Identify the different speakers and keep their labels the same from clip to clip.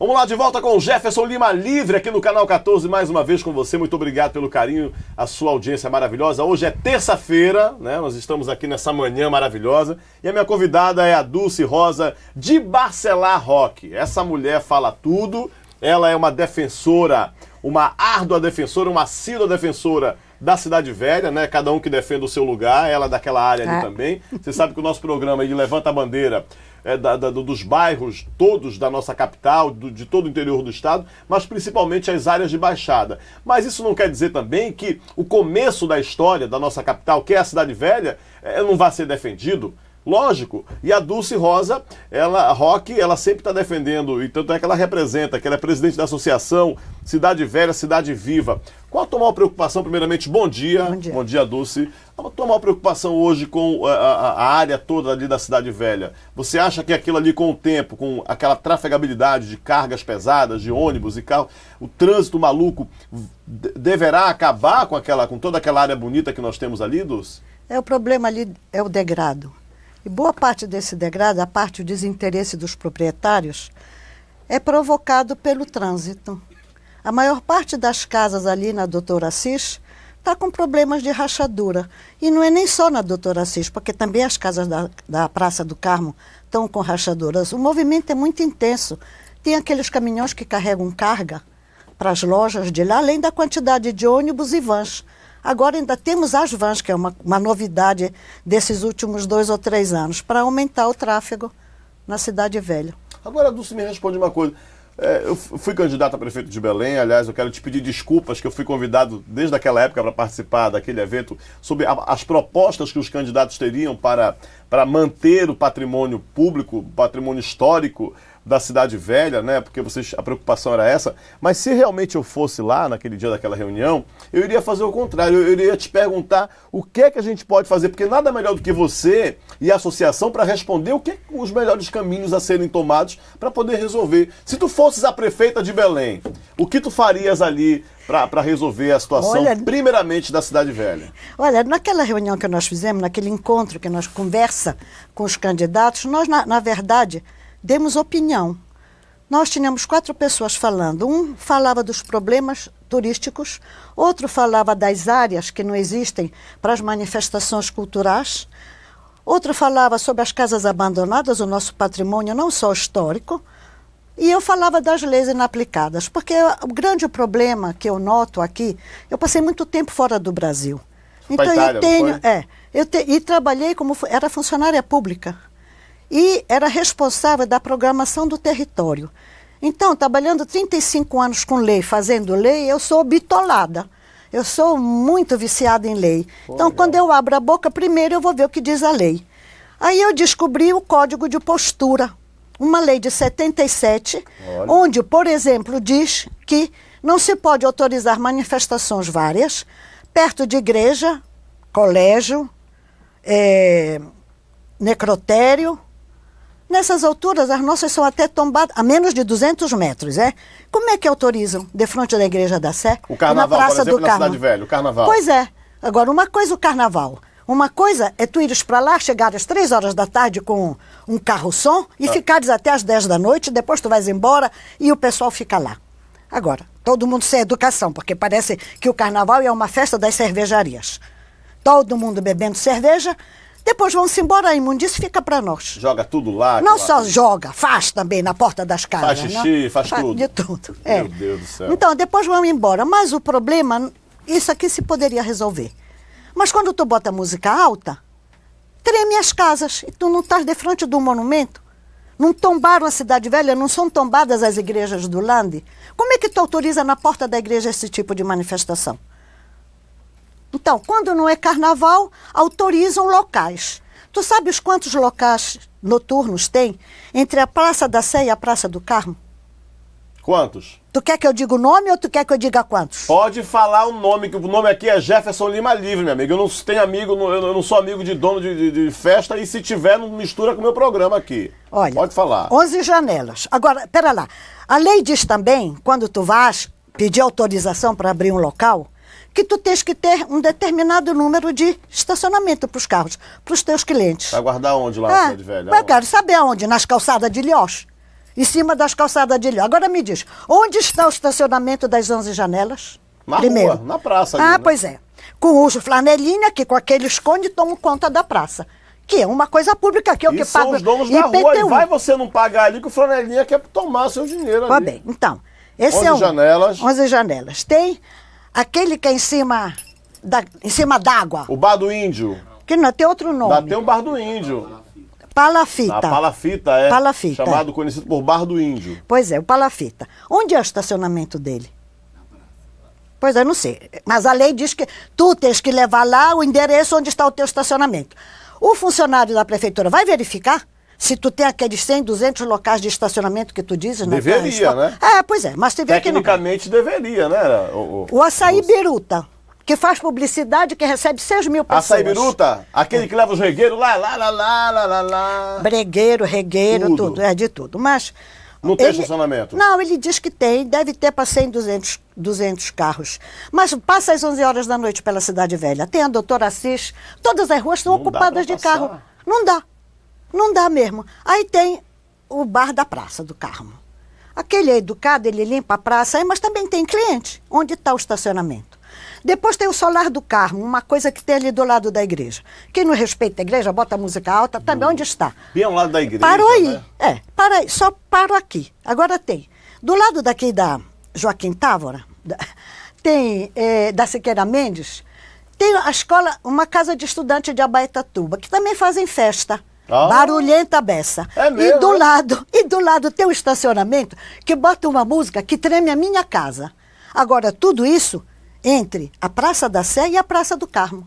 Speaker 1: Vamos lá de volta com o Jefferson Lima Livre aqui no Canal 14, mais uma vez com você. Muito obrigado pelo carinho, a sua audiência maravilhosa. Hoje é terça-feira, né? Nós estamos aqui nessa manhã maravilhosa. E a minha convidada é a Dulce Rosa de Barcelar Roque. Essa mulher fala tudo, ela é uma defensora, uma árdua defensora, uma assídua defensora da Cidade Velha, né? Cada um que defende o seu lugar, ela é daquela área ali também. Você sabe que o nosso programa ele levanta a bandeira dos bairros todos da nossa capital, de todo o interior do estado, mas principalmente as áreas de baixada. Mas isso não quer dizer também que o começo da história da nossa capital, que é a Cidade Velha, não vai ser defendido. Lógico, e a Dulce Rosa, Roque, ela sempre está defendendo, e tanto é que ela representa, que ela é presidente da associação Cidade Velha, Cidade Viva. Qual a tua maior preocupação, primeiramente, bom dia. Bom dia, Dulce. Qual a tua maior preocupação hoje com a área toda ali da Cidade Velha? Você acha que aquilo ali com o tempo, com aquela trafegabilidade de cargas pesadas, de ônibus e carro, o trânsito maluco, deverá acabar com toda aquela área bonita que nós temos ali, Dulce?
Speaker 2: O problema ali é o degrado. E boa parte desse degrado, a parte do desinteresse dos proprietários, é provocado pelo trânsito. A maior parte das casas ali na Doutor Assis está com problemas de rachadura. E não é nem só na Doutor Assis, porque também as casas da Praça do Carmo estão com rachaduras. O movimento é muito intenso. Tem aqueles caminhões que carregam carga para as lojas de lá, além da quantidade de ônibus e vans. Agora ainda temos as vans, que é uma novidade desses últimos 2 ou 3 anos, para aumentar o tráfego na Cidade Velha.
Speaker 1: Agora, Dulce, me responde uma coisa. Eu fui candidato a prefeito de Belém, aliás, eu quero te pedir desculpas que eu fui convidado desde aquela época para participar daquele evento sobre as propostas que os candidatos teriam para manter o patrimônio público, o patrimônio histórico da Cidade Velha, né? Porque a preocupação era essa. Mas se realmente eu fosse lá naquele dia daquela reunião, eu iria fazer o contrário. Eu iria te perguntar o que é que a gente pode fazer, porque nada melhor do que você e a associação para responder o que os melhores caminhos a serem tomados para poder resolver. Se tu fosses a prefeita de Belém, o que tu farias ali para resolver a situação, primeiramente, da Cidade Velha?
Speaker 2: Olha, naquela reunião que nós fizemos, naquele encontro que nós conversa com os candidatos, nós, na verdade, demos opinião. Nós tínhamos 4 pessoas falando. Um falava dos problemas turísticos, outro falava das áreas que não existem para as manifestações culturais, outro falava sobre as casas abandonadas, o nosso patrimônio não só histórico, e eu falava das leis inaplicadas, porque o grande problema que eu noto aqui, eu passei muito tempo fora do Brasil. Então
Speaker 1: Itália,
Speaker 2: e trabalhei era funcionária pública. E era responsável da programação do território. Então, trabalhando 35 anos com lei, fazendo lei, eu sou bitolada. Eu sou muito viciada em lei. Então, quando eu abro a boca, primeiro eu vou ver o que diz a lei. Aí eu descobri o Código de Postura, uma lei de 77, onde, por exemplo, diz que não se pode autorizar manifestações várias, perto de igreja, colégio, necrotério. Nessas alturas, as nossas são até tombadas a menos de 200 metros, Como é que autorizam de frente da Igreja da Sé?
Speaker 1: O Carnaval,
Speaker 2: na Praça
Speaker 1: por exemplo,
Speaker 2: do
Speaker 1: na Cidade Velha, o Carnaval.
Speaker 2: Pois é. Agora, uma coisa é o Carnaval. Uma coisa é tu ires para lá, chegar às 3 horas da tarde com um carro-som e ficares até às 10 da noite, depois tu vais embora e o pessoal fica lá. Agora, todo mundo sem educação, porque parece que o Carnaval é uma festa das cervejarias. Todo mundo bebendo cerveja. Depois vão-se embora, a imundície fica para nós.
Speaker 1: Joga tudo lá?
Speaker 2: Não só joga, faz também na porta das casas.
Speaker 1: Faz xixi, faz tudo.
Speaker 2: De tudo.
Speaker 1: Meu Deus do céu.
Speaker 2: Então, depois vão embora. Mas o problema, isso aqui se poderia resolver. Mas quando tu bota música alta, treme as casas. E tu não estás de frente do monumento. Não tombaram a Cidade Velha, não são tombadas as igrejas do Lande. Como é que tu autoriza na porta da igreja esse tipo de manifestação? Então, quando não é carnaval, autorizam locais. Tu sabes quantos locais noturnos tem entre a Praça da Sé e a Praça do Carmo?
Speaker 1: Quantos?
Speaker 2: Tu quer que eu diga o nome ou tu quer que eu diga quantos?
Speaker 1: Pode falar o nome, que o nome aqui é Jefferson Lima Livre, meu amigo. Eu não tenho amigo, eu não sou amigo de dono de festa e se tiver, não mistura com o meu programa aqui.
Speaker 2: Olha,
Speaker 1: pode falar.
Speaker 2: 11 janelas. Agora, pera lá. A lei diz também, quando tu vais pedir autorização para abrir um local, que tu tens que ter um determinado número de estacionamento para os carros, para os teus clientes.
Speaker 1: Vai guardar onde lá na Cidade Velha?
Speaker 2: Eu quero saber aonde? Nas calçadas de Ilhéus. em cima das calçadas de lixo. Agora me diz, onde está o estacionamento das 11 janelas?
Speaker 1: Na
Speaker 2: Primeiro.
Speaker 1: rua, na praça. Ali,
Speaker 2: Ah,
Speaker 1: né?
Speaker 2: pois é. Com uso flanelinha, que com aquele esconde tomam conta da praça. Que é uma coisa pública que eu
Speaker 1: E
Speaker 2: que
Speaker 1: são
Speaker 2: pago
Speaker 1: os donos da rua. E
Speaker 2: IPTU.
Speaker 1: vai você não pagar ali que o flanelinha quer tomar seu dinheiro ali.
Speaker 2: Pois bem, então, esse
Speaker 1: 11
Speaker 2: é um.
Speaker 1: janelas.
Speaker 2: 11 janelas. Tem aquele que é em cima d'água,
Speaker 1: O Bar do Índio.
Speaker 2: que não tem outro nome.
Speaker 1: Tem o Bar do Índio.
Speaker 2: Palafita.
Speaker 1: A Palafita, é.
Speaker 2: Palafita,
Speaker 1: Chamado, conhecido por Bar do Índio.
Speaker 2: Pois é, o Palafita. Onde é o estacionamento dele? Pois é, não sei. Mas a lei diz que tu tens que levar lá o endereço onde está o teu estacionamento. O funcionário da prefeitura vai verificar se tu tem aqueles 100, 200 locais de estacionamento que tu dizes?
Speaker 1: Deveria, né?
Speaker 2: É, pois é, mas tu vê que não.
Speaker 1: Tecnicamente deveria, né?
Speaker 2: O Açaí Biruta, que faz publicidade, que recebe 6 mil pessoas.
Speaker 1: Açaí Biruta, aquele que leva os regueiros lá.
Speaker 2: Bregueiro, regueiro, tudo. É de tudo. Mas.
Speaker 1: Não tem estacionamento?
Speaker 2: Não, ele diz que tem, deve ter para 100, 200 carros. Mas passa às 11 horas da noite pela Cidade Velha. Tem a Doutora Assis, todas as ruas estão ocupadas de carro. Não dá mesmo. Aí tem o bar da Praça do Carmo. Aquele é educado, ele limpa a praça, mas também tem cliente. Onde está o estacionamento? Depois tem o Solar do Carmo, uma coisa que tem ali do lado da igreja. Quem não respeita a igreja, bota a música alta, também onde está?
Speaker 1: Bem ao lado da igreja,
Speaker 2: Parou aí,
Speaker 1: né?
Speaker 2: para aí, só paro aqui. Agora tem, do lado daqui da Joaquim Távora, tem da Siqueira Mendes, tem a escola, uma casa de estudante de Abaetuba, que também fazem festa. Barulhenta beça.
Speaker 1: É mesmo,
Speaker 2: e do lado tem um estacionamento que bota uma música que treme a minha casa. Agora, tudo isso entre a Praça da Sé e a Praça do Carmo.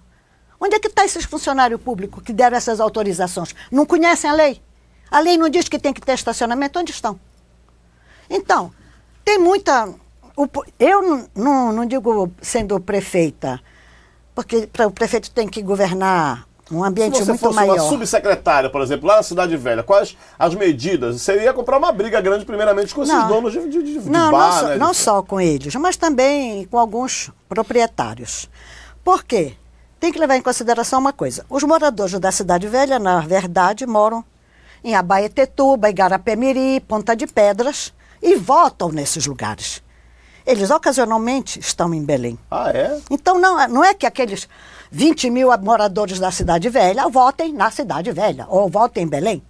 Speaker 2: Onde é que estão esses funcionários públicos que deram essas autorizações? Não conhecem a lei? A lei não diz que tem que ter estacionamento? Onde estão? Então, tem muita... Eu não digo sendo prefeita, porque o prefeito tem que governar um ambiente muito maior. Se você fosse
Speaker 1: uma subsecretária, por exemplo, lá na Cidade Velha, quais as medidas? Você ia comprar uma briga grande, primeiramente, com esses donos de bar, né?
Speaker 2: Não só com eles, mas também com alguns proprietários. Por quê? Tem que levar em consideração uma coisa. Os moradores da Cidade Velha, na verdade, moram em Abaetuba, Igarapé-Miri, Ponta de Pedras e votam nesses lugares. Eles ocasionalmente estão em Belém.
Speaker 1: Ah, é?
Speaker 2: Então não é que aqueles 20 mil moradores da Cidade Velha votem na Cidade Velha ou votem em Belém.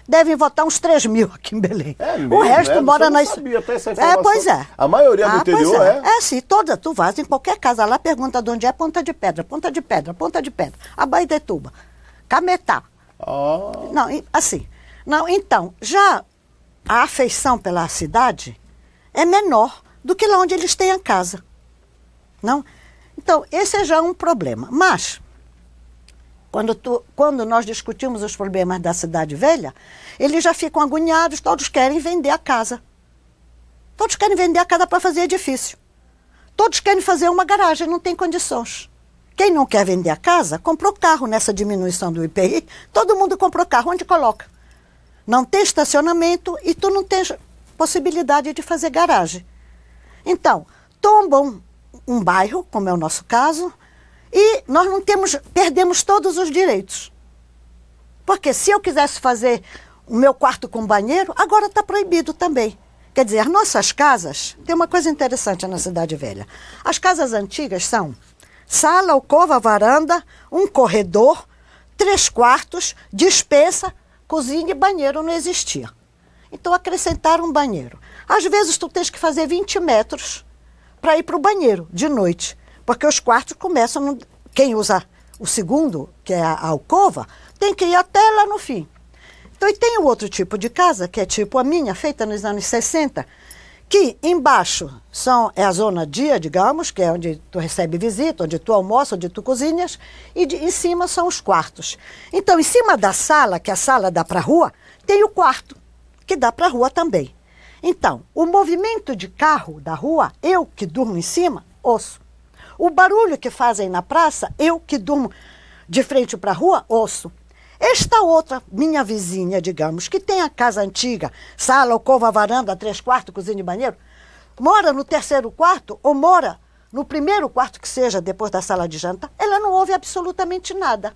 Speaker 2: Devem votar uns 3 mil aqui em Belém.
Speaker 1: É mesmo,
Speaker 2: o resto mora nas...
Speaker 1: sabia até essa informação.
Speaker 2: Pois é.
Speaker 1: A maioria do interior é?
Speaker 2: É, sim. Tu vais em qualquer casa lá, pergunta de onde é Ponta de Pedra, Ponta de Pedra, Ponta de Pedra, Abaetuba, Cametá. Não, assim. Não, então, já a afeição pela cidade é menor do que lá onde eles têm a casa. Não? Então, esse é já um problema. Mas, quando nós discutimos os problemas da Cidade Velha, eles já ficam agoniados, todos querem vender a casa. Todos querem vender a casa para fazer edifício. Todos querem fazer uma garagem, não tem condições. Quem não quer vender a casa, comprou carro nessa diminuição do IPI, todo mundo comprou carro, onde coloca? Não tem estacionamento e tu não tens possibilidade de fazer garagem. Então, tombam um bairro, como é o nosso caso, e nós perdemos todos os direitos. Porque se eu quisesse fazer o meu quarto com banheiro, agora está proibido também. Quer dizer, as nossas casas, tem uma coisa interessante na Cidade Velha. As casas antigas são sala, alcova, varanda, um corredor, 3 quartos, despensa, cozinha e banheiro não existia. Então acrescentaram um banheiro. Às vezes tu tens que fazer 20 metros para ir para o banheiro de noite, porque os quartos começam, quem usa o segundo, que é a alcova, tem que ir até lá no fim. Então, e tem o outro tipo de casa, que é tipo a minha, feita nos anos 60, que embaixo é a zona dia, digamos, que é onde tu recebe visita, onde tu almoça, onde tu cozinhas, e em cima são os quartos. Então, em cima da sala, que a sala dá para a rua, tem o quarto, que dá para a rua também. Então, o movimento de carro da rua, eu que durmo em cima, ouço. O barulho que fazem na praça, eu que durmo de frente para a rua, ouço. Esta outra, minha vizinha, digamos, que tem a casa antiga, sala, alcova, varanda, 3 quartos, cozinha e banheiro, mora no 3º quarto ou mora no 1º quarto que seja, depois da sala de jantar, ela não ouve absolutamente nada.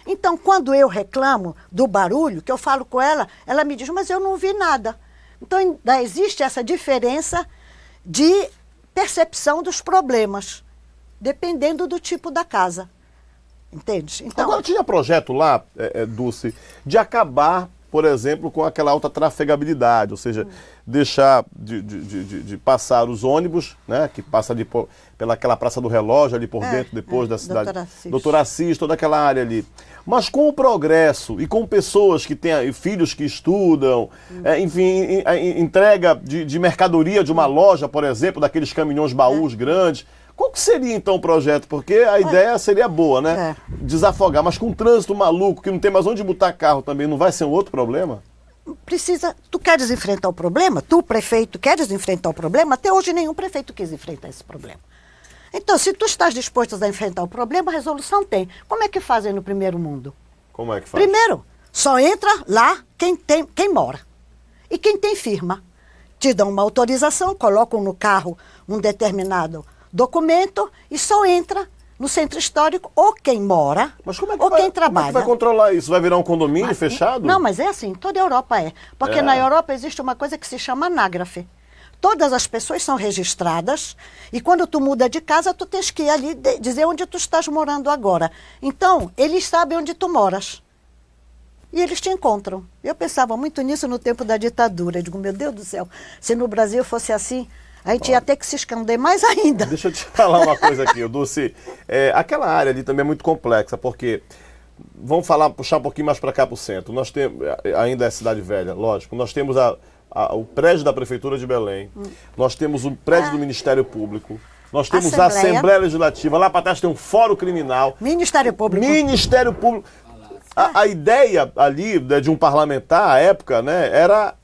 Speaker 2: Então, quando eu reclamo do barulho, que eu falo com ela, ela me diz, mas eu não ouvi nada. Então, ainda existe essa diferença de percepção dos problemas, dependendo do tipo da casa. Entende? Então,
Speaker 1: agora, tinha projeto lá, Dulce, de acabar, por exemplo, com aquela alta trafegabilidade, ou seja, deixar de passar os ônibus, né, que passa ali pelaquela Praça do Relógio, ali por dentro, depois da cidade. Doutor Assis, toda aquela área ali. Mas com o progresso e com pessoas que têm filhos que estudam, enfim, entrega de mercadoria de uma loja, por exemplo, daqueles caminhões baús grandes. Qual que seria então o projeto? Porque a ideia seria boa, né? Desafogar, mas com um trânsito maluco, que não tem mais onde botar carro também, não vai ser um outro problema?
Speaker 2: Precisa. Tu queres enfrentar o problema? Tu, prefeito, queres enfrentar o problema? Até hoje nenhum prefeito quis enfrentar esse problema. Então, se tu estás disposto a enfrentar o problema, a resolução tem. Como é que fazem no primeiro mundo?
Speaker 1: Como é que faz?
Speaker 2: Primeiro, só entra lá quem mora. E quem tem firma. Te dão uma autorização, colocam no carro um determinado documento e só entra no centro histórico ou quem mora ou quem trabalha.
Speaker 1: Como é que vai controlar isso? Vai virar um condomínio fechado?
Speaker 2: Não, mas é assim, toda a Europa é. Porque na Europa existe uma coisa que se chama anágrafe. Todas as pessoas são registradas e quando tu muda de casa, tu tens que ir ali dizer onde tu estás morando agora. Então, eles sabem onde tu moras. E eles te encontram. Eu pensava muito nisso no tempo da ditadura. Eu digo, meu Deus do céu, se no Brasil fosse assim, a gente ia ter que se esconder mais ainda.
Speaker 1: Deixa eu te falar uma coisa aqui, Dulce. Aquela área ali também é muito complexa, porque, vamos puxar um pouquinho mais para cá para o centro. Nós temos, ainda é Cidade Velha, lógico, nós temos o prédio da Prefeitura de Belém, nós temos o prédio do Ministério Público, nós temos a Assembleia Legislativa, lá para trás tem um fórum criminal.
Speaker 2: Ministério Público.
Speaker 1: Ministério Público. A ideia ali de um parlamentar, à época, né,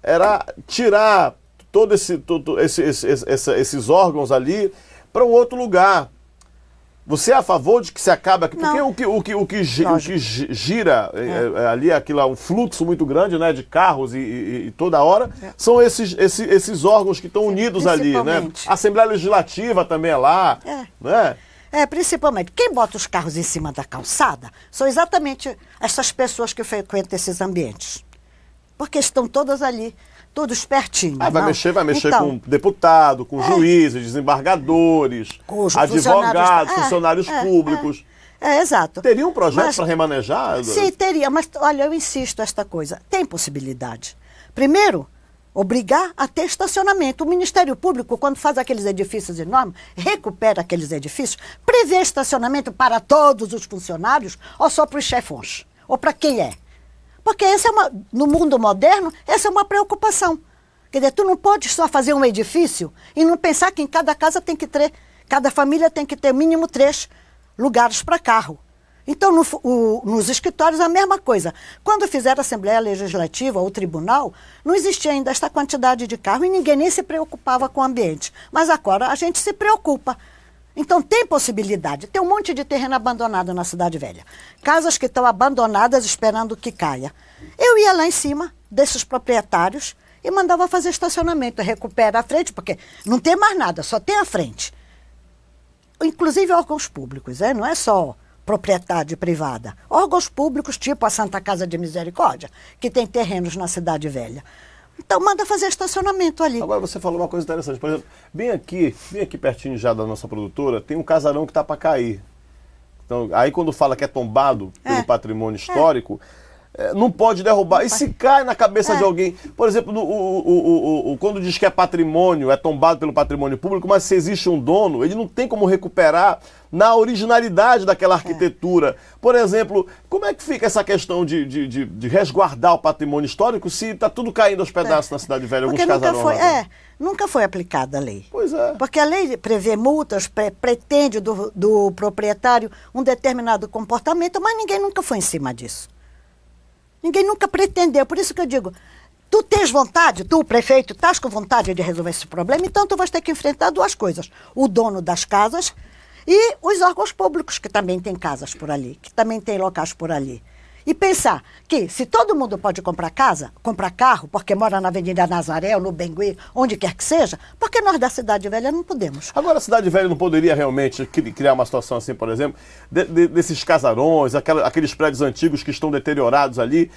Speaker 1: era tirar todos esses órgãos ali para um outro lugar. Você é a favor de que se acabe aqui? Porque o que gira ali, aquilo é um fluxo muito grande, né, de carros e toda hora, são esses órgãos que estão unidos ali, né? A Assembleia Legislativa também é lá, né?
Speaker 2: Principalmente. Quem bota os carros em cima da calçada são exatamente essas pessoas que frequentam esses ambientes. Porque estão todas ali. Todos pertinho.
Speaker 1: Vai mexer então, com deputado, com juízes, desembargadores, advogados, funcionários públicos.
Speaker 2: Exato.
Speaker 1: Teria um projeto para remanejar?
Speaker 2: Sim, teria, mas olha, eu insisto esta coisa. Tem possibilidade. Primeiro, obrigar a ter estacionamento. O Ministério Público, quando faz aqueles edifícios enormes, recupera aqueles edifícios, prevê estacionamento para todos os funcionários ou só para os chefões? Ou para quem é? Porque no mundo moderno, essa é uma preocupação. Quer dizer, tu não pode só fazer um edifício e não pensar que em cada casa cada família tem que ter mínimo 3 lugares para carro. Então, nos escritórios, a mesma coisa. Quando fizeram a Assembleia Legislativa ou o Tribunal, não existia ainda esta quantidade de carro e ninguém nem se preocupava com o ambiente. Mas agora a gente se preocupa. Então, tem possibilidade. Tem um monte de terreno abandonado na Cidade Velha. Casas que estão abandonadas esperando que caia. Eu ia lá em cima desses proprietários e mandava fazer estacionamento. Recupera a frente, porque não tem mais nada, só tem a frente. Inclusive órgãos públicos, não é só propriedade privada. Órgãos públicos, tipo a Santa Casa de Misericórdia, que tem terrenos na Cidade Velha. Então, manda fazer estacionamento ali.
Speaker 1: Agora, você falou uma coisa interessante. Por exemplo, bem aqui pertinho já da nossa produtora, tem um casarão que está para cair. Então, aí quando fala que é tombado pelo patrimônio histórico, não pode derrubar. E se cai na cabeça de alguém? Por exemplo, quando diz que é patrimônio, é tombado pelo patrimônio público, mas se existe um dono, ele não tem como recuperar na originalidade daquela arquitetura. Por exemplo, como é que fica essa questão de resguardar o patrimônio histórico se está tudo caindo aos pedaços na Cidade Velha, alguns casarões?
Speaker 2: Nunca foi aplicada a lei.
Speaker 1: Pois é.
Speaker 2: Porque a lei prevê multas, pretende do proprietário um determinado comportamento, mas ninguém nunca foi em cima disso. Ninguém nunca pretendeu. Por isso que eu digo, tu tens vontade, tu, prefeito, estás com vontade de resolver esse problema, então tu vais ter que enfrentar 2 coisas. O dono das casas e os órgãos públicos, que também têm casas por ali, que também têm locais por ali. E pensar que se todo mundo pode comprar casa, comprar carro, porque mora na Avenida Nazaré, ou no Bengui, onde quer que seja, porque nós da Cidade Velha não podemos.
Speaker 1: Agora, a Cidade Velha não poderia realmente criar uma situação assim, por exemplo, desses casarões, aqueles prédios antigos que estão deteriorados ali,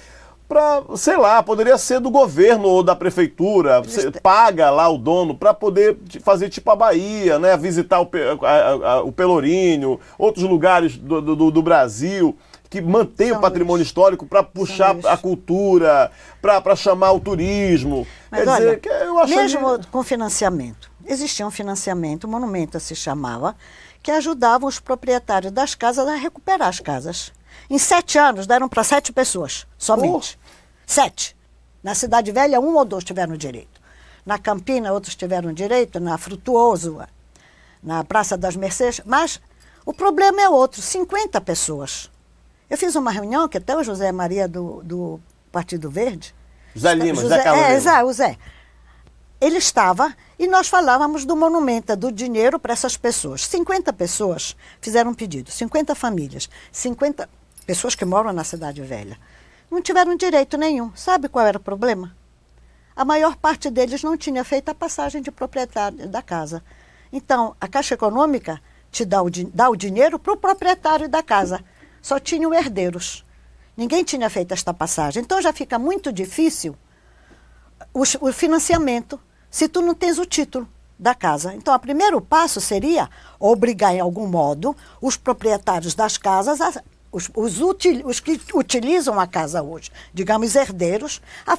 Speaker 1: sei lá, poderia ser do governo ou da prefeitura, você paga lá o dono para poder fazer tipo a Bahia, né? Visitar o Pelourinho, outros lugares do Brasil, que mantém o patrimônio histórico para puxar a cultura, para chamar o turismo.
Speaker 2: Mas
Speaker 1: quer
Speaker 2: olha,
Speaker 1: dizer, que eu acho
Speaker 2: mesmo com financiamento, existia um financiamento, o Monumenta se chamava, que ajudava os proprietários das casas a recuperar as casas. Em 7 anos, deram para 7 pessoas, somente. 7. Na Cidade Velha, 1 ou 2 tiveram direito. Na Campina, outros tiveram direito, na Frutuoso, na Praça das Mercês. Mas o problema é outro, 50 pessoas. Eu fiz uma reunião, que até o José Maria do Partido Verde...
Speaker 1: José Lima, José Carlos Lima.
Speaker 2: O Zé. Ele estava, e nós falávamos do Monumenta, do dinheiro para essas pessoas. 50 pessoas fizeram um pedido, 50 famílias, 50... pessoas que moram na Cidade Velha, não tiveram direito nenhum. Sabe qual era o problema? A maior parte deles não tinha feito a passagem de proprietário da casa. Então, a Caixa Econômica te dá o dinheiro para o proprietário da casa. Só tinham herdeiros. Ninguém tinha feito esta passagem. Então, já fica muito difícil o financiamento, se tu não tens o título da casa. Então, o primeiro passo seria obrigar, em algum modo, os proprietários das casas os que utilizam a casa hoje, digamos, herdeiros, a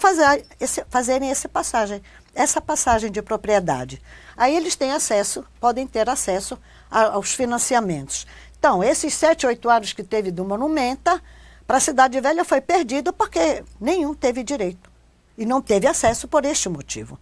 Speaker 2: fazerem essa passagem de propriedade. Aí eles têm acesso, podem ter acesso aos financiamentos. Então, esses 7, 8 anos que teve do Monumenta, para a Cidade Velha foi perdido porque nenhum teve direito. E não teve acesso por este motivo.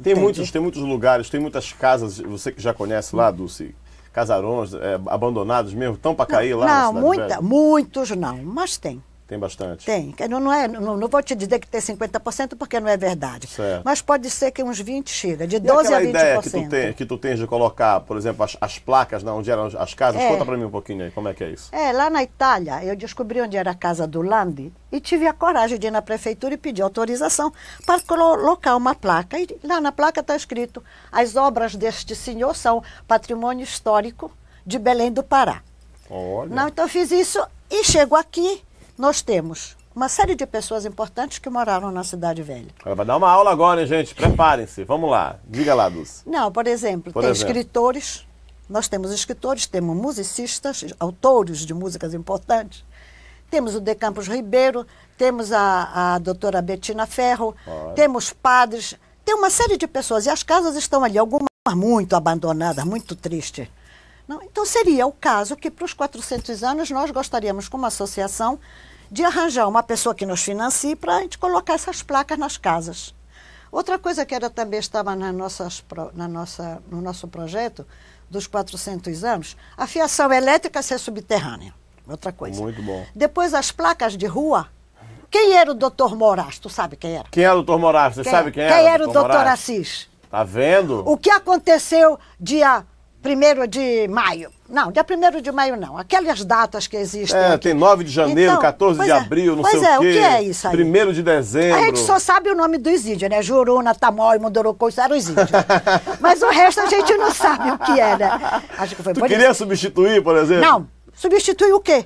Speaker 1: Tem muitos lugares, tem muitas casas, você que já conhece lá, Dulce, casarões abandonados mesmo, estão para cair lá na Cidade Velha?
Speaker 2: Muitos não, mas tem.
Speaker 1: Tem bastante?
Speaker 2: Tem. Não vou te dizer que tem 50% porque não é verdade.
Speaker 1: Certo.
Speaker 2: Mas pode ser que uns 20 chega, de 12 a 20%.
Speaker 1: E aquela ideia que tu tens de colocar, por exemplo, as placas onde eram as casas, conta para mim um pouquinho aí, como é que é isso?
Speaker 2: Lá na Itália, eu descobri onde era a casa do Landi e tive a coragem de ir na prefeitura e pedir autorização para colocar uma placa. E lá na placa está escrito: as obras deste senhor são patrimônio histórico de Belém do Pará.
Speaker 1: Olha.
Speaker 2: Não, então eu fiz isso e chego aqui. Nós temos uma série de pessoas importantes que moraram na Cidade Velha.
Speaker 1: Ela vai dar uma aula agora, hein, gente? Preparem-se. Vamos lá. Diga lá, Dulce.
Speaker 2: Não, por exemplo, tem escritores. Nós temos escritores, temos musicistas, autores de músicas importantes. Temos o De Campos Ribeiro, temos a doutora Betina Ferro, temos padres. Tem uma série de pessoas. E as casas estão ali, algumas muito abandonadas, muito tristes. Não, então seria o caso que para os 400 anos nós gostaríamos, como associação, de arranjar uma pessoa que nos financie para a gente colocar essas placas nas casas. Outra coisa que também estava no nosso projeto dos 400 anos, a fiação elétrica ser subterrânea. Outra coisa.
Speaker 1: Muito bom.
Speaker 2: Depois as placas de rua. Quem era o doutor Moraes? Tu sabe quem era?
Speaker 1: Quem era o doutor Moraes? Você sabe quem era?
Speaker 2: Quem era o doutor Assis?
Speaker 1: Tá vendo?
Speaker 2: O que aconteceu dia 1º de maio. Não, dia 1º de maio não. Aquelas datas que existem aqui.
Speaker 1: Tem 9 de janeiro, então, 14 de abril, não sei o quê.
Speaker 2: Pois é, o que é isso aí?
Speaker 1: 1º de dezembro.
Speaker 2: A gente só sabe o nome dos índios, né? Juruna, Tamói, Munduruku, isso eram os índios. Mas o resto a gente não sabe o que é, né? Acho que foi
Speaker 1: tu queria substituir, por exemplo?
Speaker 2: Não. Substituir o quê?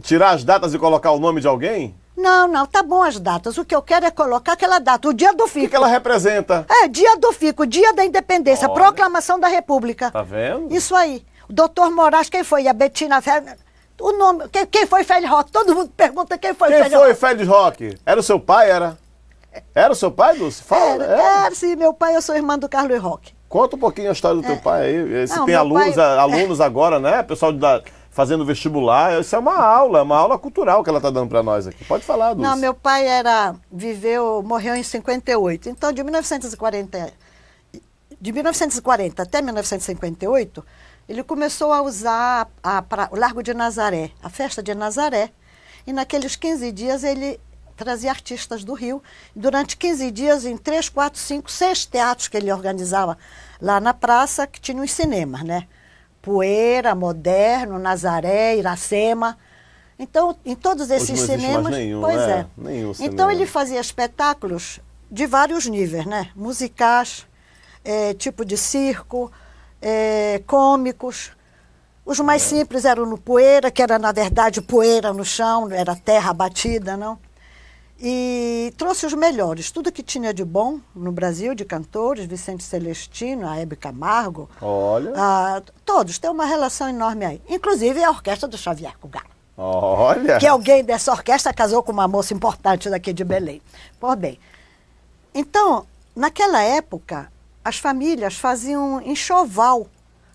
Speaker 1: Tirar as datas e colocar o nome de alguém?
Speaker 2: Não, tá bom as datas. O que eu quero é colocar aquela data, o dia do FICO.
Speaker 1: O que ela representa?
Speaker 2: Dia do FICO, dia da independência, proclamação da República.
Speaker 1: Tá vendo?
Speaker 2: Isso aí. O doutor Moraes, quem foi? A Betina Ferro. O nome, quem foi Félix Roque? Todo mundo pergunta quem foi Félix Roque.
Speaker 1: Quem foi Félix Roque? Era o seu pai, era? Era o seu pai, Dulce? Fala.
Speaker 2: Era, sim, meu pai, eu sou irmã do Carlos Roque.
Speaker 1: Conta um pouquinho a história do teu pai aí. Se tem alunos agora, né? Pessoal fazendo vestibular, isso é uma aula cultural que ela está dando para nós aqui. Pode falar, Dulce.
Speaker 2: Não, meu pai morreu em 58. Então, de 1940 até 1958, ele começou a usar o Largo de Nazaré, a festa de Nazaré. E naqueles 15 dias ele trazia artistas do Rio. Durante 15 dias, em 3, 4, 5, 6 teatros que ele organizava lá na praça, que tinham os cinemas, né? Poeira, Moderno, Nazaré, Iracema. Então, em todos esses cinemas...
Speaker 1: Nenhum cinema.
Speaker 2: Então, ele fazia espetáculos de vários níveis, né? Musicais, tipo de circo, cômicos. Os mais simples eram no Poeira, que era, na verdade, poeira no chão, era terra batida, não? e trouxe os melhores, tudo que tinha de bom no Brasil, de cantores, Vicente Celestino, a Hebe Camargo.
Speaker 1: Olha.
Speaker 2: Todos, tem uma relação enorme aí. Inclusive a orquestra do Xavier Cugat.
Speaker 1: Olha.
Speaker 2: Que alguém dessa orquestra casou com uma moça importante daqui de Belém. Pois bem, então, naquela época, as famílias faziam enxoval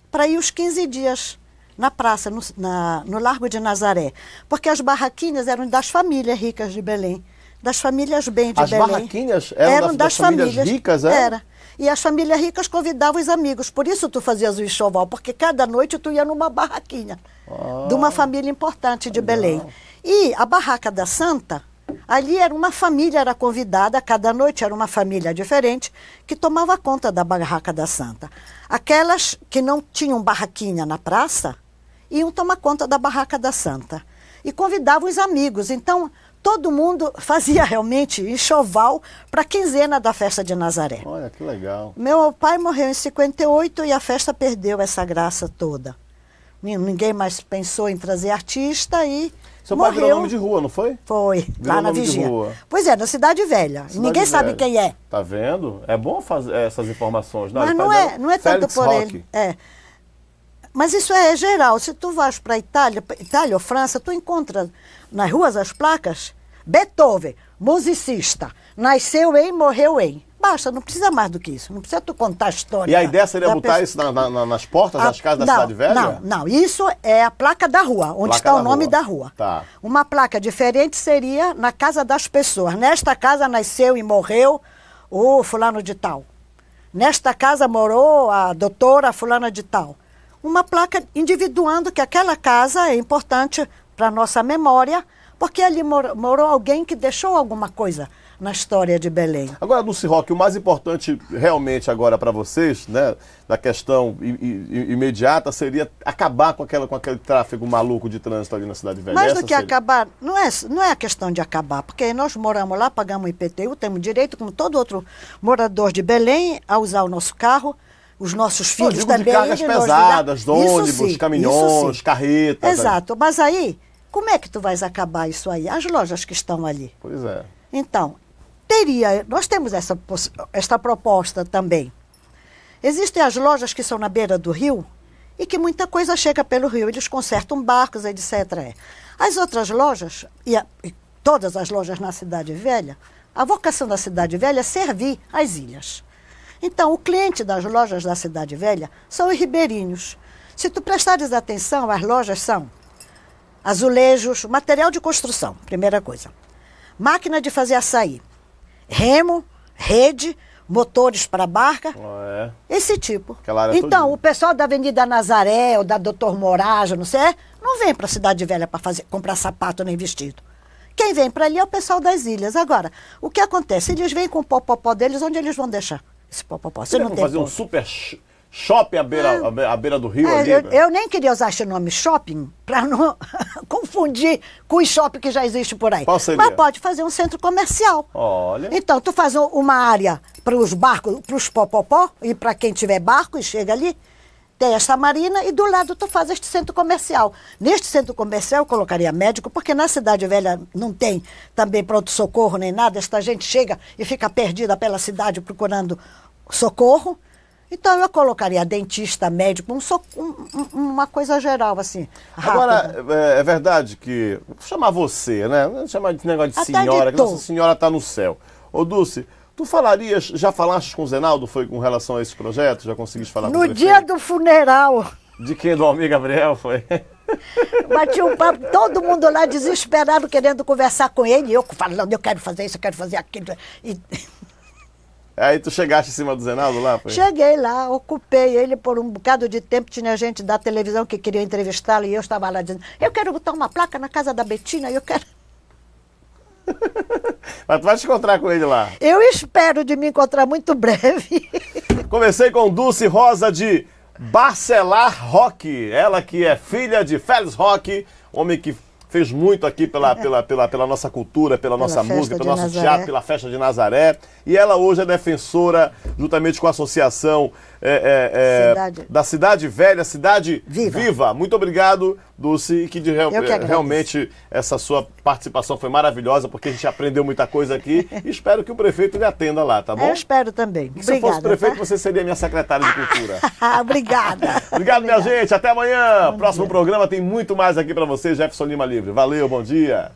Speaker 2: para ir os 15 dias na praça, no Largo de Nazaré. Porque as barraquinhas eram das famílias ricas de Belém, das famílias bem de Belém.
Speaker 1: As barraquinhas eram das famílias ricas, é?
Speaker 2: Era. E as famílias ricas convidavam os amigos. Por isso tu fazias o enxoval, porque cada noite tu ia numa barraquinha de uma família importante de Belém. E a Barraca da Santa, ali era uma família, era convidada, cada noite era uma família diferente, que tomava conta da Barraca da Santa. Aquelas que não tinham barraquinha na praça, iam tomar conta da Barraca da Santa. E convidavam os amigos. Então, todo mundo fazia realmente enxoval para a quinzena da festa de Nazaré.
Speaker 1: Olha, que legal.
Speaker 2: Meu pai morreu em 58 e a festa perdeu essa graça toda. Ninguém mais pensou em trazer artista e
Speaker 1: Seu
Speaker 2: morreu.
Speaker 1: pai virou nome de rua, não foi?
Speaker 2: Foi,
Speaker 1: Virou
Speaker 2: lá na
Speaker 1: nome de
Speaker 2: Vigia.
Speaker 1: rua.
Speaker 2: Pois é, na Cidade Velha. Ninguém sabe quem é.
Speaker 1: Tá vendo? É bom fazer essas informações.
Speaker 2: Mas
Speaker 1: ele
Speaker 2: não
Speaker 1: tá
Speaker 2: é,
Speaker 1: dizendo
Speaker 2: não é tanto
Speaker 1: Félix
Speaker 2: por
Speaker 1: Roque.
Speaker 2: ele. É. Mas isso é geral. Se tu vais para Itália ou França, tu encontra nas ruas as placas Beethoven, musicista, nasceu em, morreu em. Basta, não precisa mais do que isso. Não precisa tu contar a história.
Speaker 1: E a ideia seria botar isso nas portas das casas da Cidade Velha?
Speaker 2: Não. Isso é a placa da rua, onde está o nome da rua.
Speaker 1: Tá.
Speaker 2: Uma placa diferente seria na casa das pessoas. Nesta casa nasceu e morreu o fulano de tal. Nesta casa morou a doutora fulana de tal. Uma placa individuando que aquela casa é importante para a nossa memória, porque ali morou alguém que deixou alguma coisa na história de Belém.
Speaker 1: Agora, Dulce Roque, o mais importante realmente agora para vocês, né, da questão imediata, seria acabar com aquele tráfego maluco de trânsito ali na Cidade Velha.
Speaker 2: Mais do que acabar, não é a questão de acabar, porque nós moramos lá, pagamos IPTU, temos direito, como todo outro morador de Belém, a usar o nosso carro, os nossos filhos também.
Speaker 1: De cargas pesadas, ônibus, caminhões, carretas.
Speaker 2: Exato, mas aí, como é que tu vais acabar isso aí? As lojas que estão ali.
Speaker 1: Pois é.
Speaker 2: Então, nós temos esta proposta também. Existem as lojas que são na beira do rio e que muita coisa chega pelo rio. Eles consertam barcos, etc. As outras lojas, e todas as lojas na Cidade Velha, a vocação da Cidade Velha é servir as ilhas. Então, o cliente das lojas da Cidade Velha são os ribeirinhos. Se tu prestares atenção, as lojas são azulejos, material de construção, primeira coisa. Máquina de fazer açaí. Remo, rede, motores para barca, esse tipo. Então, o pessoal da Avenida Nazaré ou da Doutor Moraes, não sei, não vem para a Cidade Velha para comprar sapato nem vestido. Quem vem para ali é o pessoal das ilhas. Agora, o que acontece? Eles vêm com o popopó deles, onde eles vão deixar esse popopó? Você não tem
Speaker 1: fazer um super shopping à beira do rio ali?
Speaker 2: Eu nem queria usar esse nome shopping para não confundir com o shopping que já existe por aí.
Speaker 1: Qual seria?
Speaker 2: Mas pode fazer um centro comercial.
Speaker 1: Olha.
Speaker 2: Então, tu faz uma área para os barcos, para os popopó, e para quem tiver barco e chega ali, tem esta marina e do lado tu faz este centro comercial. Neste centro comercial eu colocaria médico, porque na Cidade Velha não tem também pronto-socorro nem nada. Esta gente chega e fica perdida pela cidade procurando socorro. Então eu colocaria dentista, médico, uma coisa geral, assim, rápida.
Speaker 1: Agora, é verdade que... Vou chamar você, né? Não chamar de negócio de
Speaker 2: Até
Speaker 1: senhora,
Speaker 2: de
Speaker 1: que nossa senhora está no céu. Ô, Dulce, já falaste com o Zenaldo, foi com relação a esse projeto? Já conseguiste falar com o prefeito?
Speaker 2: No dia do funeral.
Speaker 1: De quem? Do Almir Gabriel, foi?
Speaker 2: Bati um papo, todo mundo lá desesperado, querendo conversar com ele, e eu falando, eu quero fazer isso, eu quero fazer aquilo.
Speaker 1: Aí tu chegaste em cima do Zenaldo lá? Foi?
Speaker 2: Cheguei lá, ocupei ele por um bocado de tempo, tinha gente da televisão que queria entrevistá-lo e eu estava lá dizendo, eu quero botar uma placa na casa da Betina, eu quero...
Speaker 1: Mas tu vai te encontrar com ele lá?
Speaker 2: Eu espero de me encontrar muito breve.
Speaker 1: Conversei com Dulce Rosa de Bacelar Roque, ela que é filha de Félix Roque, homem que fez muito aqui pela nossa cultura, pela nossa música, pelo nosso teatro, pela festa de Nazaré. E ela hoje é defensora, juntamente com a Associação da Cidade Velha, Cidade Viva. Muito obrigado, Dulce, e que realmente essa sua participação foi maravilhosa, porque a gente aprendeu muita coisa aqui e espero que o prefeito lhe atenda lá, tá bom?
Speaker 2: Eu espero também.
Speaker 1: Obrigada, se eu fosse prefeito, você seria minha secretária de Cultura.
Speaker 2: Obrigada.
Speaker 1: Obrigado, minha gente. Até amanhã. Próximo programa tem muito mais aqui para você, Jefferson Lima Livre. Valeu, bom dia.